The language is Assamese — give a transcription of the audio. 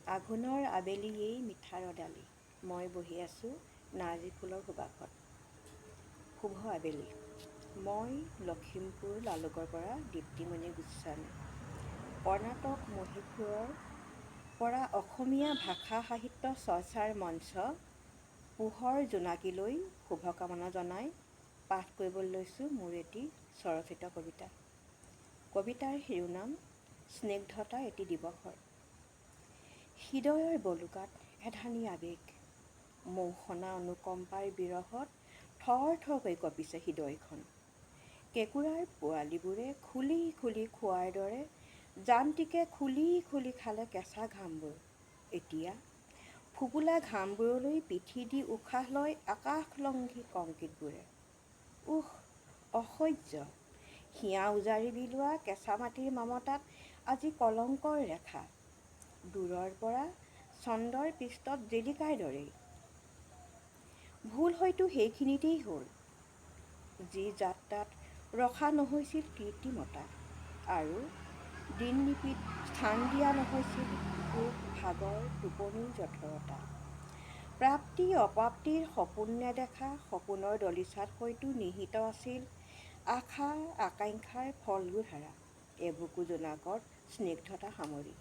আঘোণৰ আবেলি এই মিঠা ৰ'দালি, মই বহি আছোঁ নাৰ্জী ফুলৰ সুবাসত। শুভ আবেলি। মই লখিমপুৰ লালুকৰ পৰা দীপ্তিমণি গোস্বামী। কৰ্ণাটক মহীশূৰৰ পৰা অসমীয়া ভাষা সাহিত্য চৰ্চাৰ মঞ্চ পোহৰ জোনাকীলৈ শুভকামনা জনাই পাঠ কৰিবলৈ লৈছোঁ মোৰ এটি স্বৰচিত কবিতা। কবিতাৰ শিৰোনাম স্নিগ্ধতা এটি দিৱসৰ। হৃদয়ৰ বলুকাত এধানি আৱেগ, মৌসনা অনুকম্পাৰ বিৰহত থৰ থৰকৈ কঁপিছে হৃদয়খন। কেঁকুৰাৰ পোৱালিবোৰে খুলি খুলি খোৱাৰ দৰে যান্ত্ৰিকে খুলি খুলি খালে কেঁচা ঘামবোৰ। এতিয়া ফোঁপোলা ঘামবোৰলৈ পিঠি দি উশাহ লয় আকাশলংঘী কংক্ৰিটবোৰে। উহ, অসহ্য! হিয়া উজাৰি বিলোৱা কেঁচা মাটিৰ মমতাত আজি কলংকৰ ৰেখা। দূৰৰ পৰা চন্দ্ৰৰ পৃষ্ঠত জিলিকাৰ দৰেই। ভুল হয়তো সেইখিনিতেই হ'ল, যি যাত্ৰাত ৰখা নহৈছিল কৃত্ৰিমতা, আৰু দিনলিপিত স্থান দিয়া নহৈছিল ভোক ভাগৰ টোপনিৰ জঠৰতা। প্ৰাপ্তি অপ্ৰাপ্তিৰ সপোন নেদেখা সপোনৰ দলিচাত হয়তো নিহিত আছিল আশা আকাংক্ষাৰ ফল্গুধাৰা, এবুকু জোনাকত স্নিগ্ধতা সামৰি।